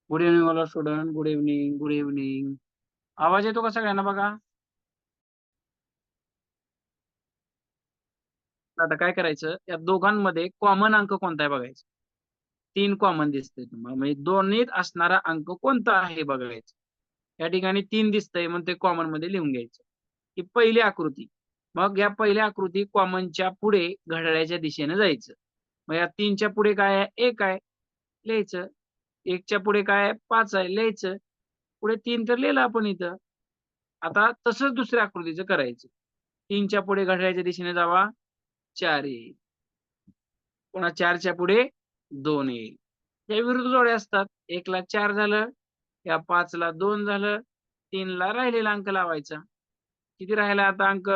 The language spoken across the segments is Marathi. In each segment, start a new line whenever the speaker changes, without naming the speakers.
Good evening all student. Good evening, good evening. आवाज येतो का सगळ्यांना बघा? आता काय करायचं, या दोघांमध्ये कॉमन अंक कोणता आहे बघायचं. 3 कॉमन दिसतंय तुम्हाला, म्हणजे दोन्हीत असणारा अंक कोणता आहे बघायचं. या ठिकाणी 3 दिसतंय, मग ते कॉमन मध्ये लिहून घ्यायचं. ही पहिली आकृती. मग या पहिल्या आकृती कॉमनच्या पुढे घड्याळाच्या दिशेने जायचं. मग या 3च्या पुढे काय आहे? 1 आहे, लिहायचं. 1च्या पुढे काय आहे? 5 आहे, लिहायचं. पुढे 3 तर लिहिलं आपण इथं. आता तसंच दुसऱ्या आकृतीचं करायचं. 3च्या पुढे घड्याळाच्या दिशेने जावा, 4 येईल. पुन्हा 4च्या पुढे 2 येईल. या विरुद्ध जोड्या असतात. 1 ला 4 झालं, या 5 ला 2 झालं, 3 ला राहिलेला अंक लावायचा. किती राहिला आता अंक?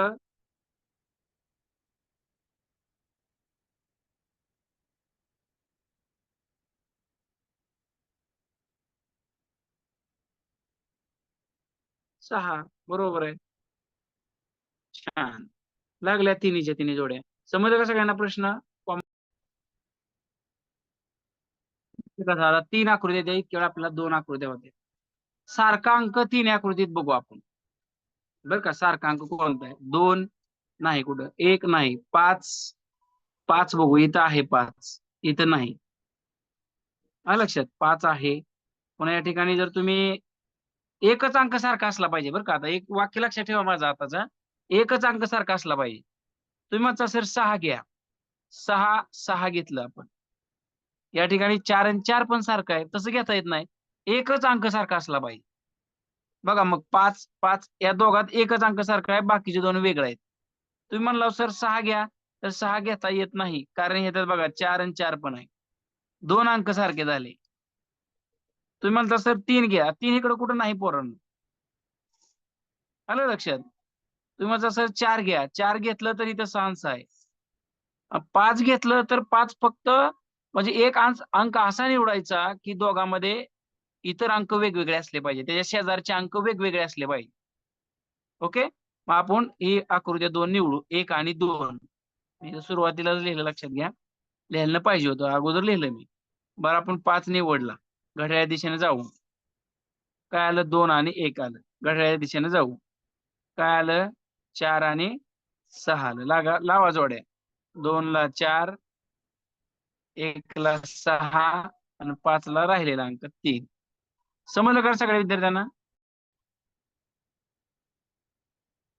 6. बरोबर आहे. छान. लागल्या तिन्हीच्या तिन्ही जोड्या. समजलं का सगळ्यांना प्रश्न? कसं आता 3 आकृत्या द्या, इतक्या वेळा आपल्याला 2 आकृत्या होत्या. सारखा अंक 3 आकृतीत बघू आपण. बरं का, सारखा अंक कोणता आहे? 2 नाही, कुठं 1 नाही, 5 बघू, इथं आहे 5, इथं नाही. आलं लक्षात? 5 आहे. पुन्हा या ठिकाणी जर तुम्ही एकच अंक सारखा असला पाहिजे बरं का. आता एक वाक्य लक्षात ठेवा माझा आताचा. एकच अंक सारखा असला पाहिजे. तुम्ही म्हणता सर 6 घ्या. 6 घेतलं आपण. या ठिकाणी 4 आणि 4 पण सारखं आहे. तसं घेता येत नाही. एकच अंक सारखा असला पाहिजे. बघा मग 5 या दोघात एकच अंक सारखा आहे, बाकीचे दोन वेगळे आहेत. तुम्ही म्हणला सर 6 घ्या, तर 6 घेता येत नाही. कारण ह्याच्यात बघा 4 आणि 4 पण आहे. 2 अंक सारखे झाले. तुम्ही म्हणता सर 3 घ्या. 3 इकडे कुठं नाही पोरांनो. आलं लक्षात? तुम्ही म्हणता सर 4 घ्या. 4 घेतलं तर इथं 6 आहे. 5 घेतलं तर 5 फक्त म्हणजे एक अंक असा निवडायचा, की दोघांमध्ये इतर अंक वेगवेगळे असले पाहिजे. त्याच्या शेजारचे अंक वेगवेगळे असले पाहिजे. ओके? मग आपण ही आकृत्या 2 निवडू. 1 आणि 2. मी सुरुवातीलाच लिहिलं, लक्षात घ्या. लिहायला पाहिजे होतं. अगोदर लिहिलं मी. बरं आपण 5 निवडला. घड्याळ्या दिशेने जाऊ. काय आलं? 2 आणि 1 आलं. घड्याळ्या दिशेने जाऊ. काय आलं? 4 आणि 6 आलं. लावा जोड्या. 2 ला 4, 1 ला 6 आणि 5 ला राहिलेला अंक 3. समजलं का सगळ्या विद्यार्थ्यांना?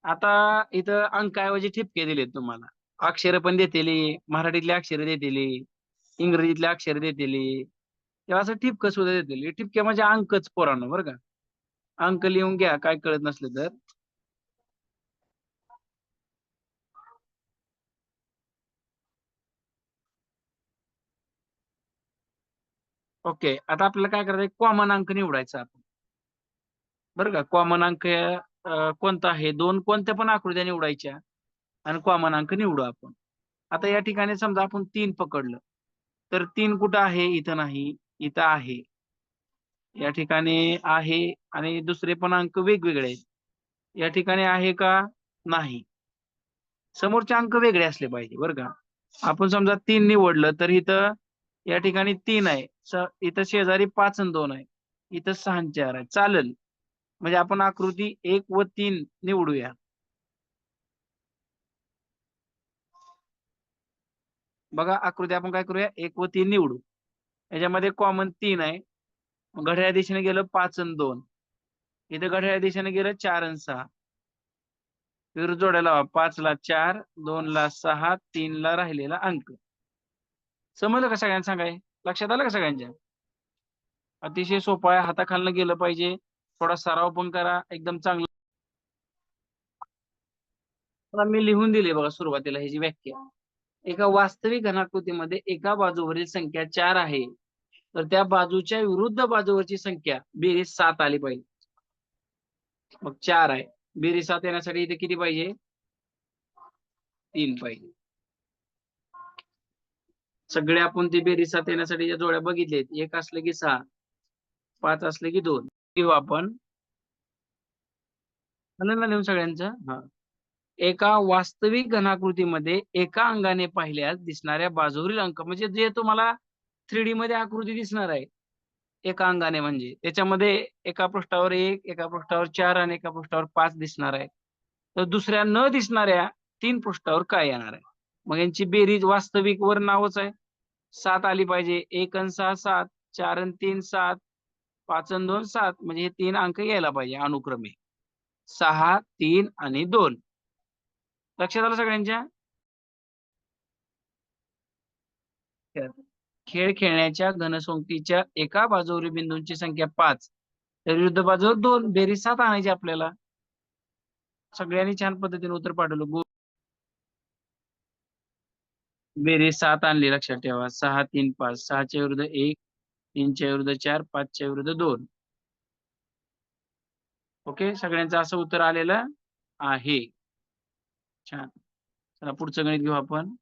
आता इथं अंकाऐवजी ठिपके दिलेत तुम्हाला. अक्षरं पण देतेली, मराठीतली अक्षरं देतेली, इंग्रजीतले अक्षरं देतेली. किंवा असं ठिपकं सुद्धा देतेली. ठिपके म्हणजे अंकच पोरांनो, बरं का. अंक लिहून घ्या काय कळत नसलं तर. ओके. आता आपल्याला काय करायचं? कॉमन अंक निवडायचा आपण. बरं का. कॉमन अंक कोणता आहे? 2 कोणत्या पण आकृत्या निवडायच्या आणि कॉमन अंक निवडू आपण. आता या ठिकाणी समजा आपण 3 पकडलं. तर 3 कुठं आहे? इथं नाही, इथं आहे. या ठिकाणी आहे आणि दुसरे पण अंक वेगवेगळे आहेत. या ठिकाणी आहे का? नाही. समोरचे अंक वेगळे असले पाहिजे बरं का. आपण समजा 3 निवडलं, तर इथं या ठिकाणी 3 आहे. इथं शेजारी 5 आणि 2 आहे. इथं 6 आणि 4 आहे. चालेल. म्हणजे आपण आकृती 1 व 3 निवडूया. बघा आकृती आपण काय करूया? 1 व 3 निवडू. याच्यामध्ये कॉमन 3 आहे. घड्याळ्या दिशेने गेलं 5 आणि 2. इथं घड्याळ्या दिशेने गेलं 4 आणि 6. विरुद्ध जोड्या लावा. 5 ला 4, 2 ला 6, 3 ला राहिलेला अंक. समजलं का सगळ्यांना सांगाय? लक्षात आलं का सगळ्यांच्या? अतिशय सोपं आहे. हाताखालनं गेलं पाहिजे. थोडा सराव पण करा. एकदम चांगलं. आता मी लिहून दिली बघा सुरुवातीला ह्याची व्याख्या. एका वास्तविक घनाकृतीमध्ये एका बाजूवरील संख्या 4 आहे. तर त्या बाजूच्या विरुद्ध बाजूवरची संख्या बेरीज 7 आली पाहिजे. मग 4 आहे. बेरीज 7 येण्यासाठी इथे किती पाहिजे? 3 पाहिजे. सगळे आपण ती बेरीज 7 येण्यासाठी ज्या जोड्या बघितल्यात, 1 असलं की 6, 5 असलं की 2 घेऊ आपण. झालं ना लिहून सगळ्यांचं? हां. एका वास्तविक घनाकृतीमध्ये एका अंगाने पाहिल्यास दिसणाऱ्या बाजूवरील अंक, म्हणजे जे तुम्हाला 3D मध्ये आकृती दिसणार आहे, एका अंगाने म्हणजे त्याच्यामध्ये एका पृष्ठावर 1, एका पृष्ठावर 4 आणि एका पृष्ठावर 5 दिसणार आहे. तर दुसऱ्या न दिसणाऱ्या 3 पृष्ठावर काय येणार आहे? मग यांची बेरीज वास्तविक वर नावच आहे. 7 आली पाहिजे. 1 आणि 6 7, 4 आणि 3 7, 5 आणि 2 7 म्हणजे हे 3 अंक यायला पाहिजे अनुक्रमे. 6, 3 आणि 2. लक्षात आलं सगळ्यांच्या? खेळ खेळण्याच्या घनसंख्येच्या एका बाजूवरील बिंदूंची संख्या 5 तर विरुद्ध बाजूवर 2 बेरीज 7 आणायची आपल्याला. सगळ्यांनी छान पद्धतीने उत्तर पाठवलं. बेरीज 7 आणली लक्षात ठेवा. 6 3 5 6 च्या विरुद्ध 1 3 च्या विरुद्ध 4 5 च्या विरुद्ध 2. ओके सगळ्यांचं असं उत्तर आलेलं आहे. छान. चला पुढचं गणित घेऊ आपण.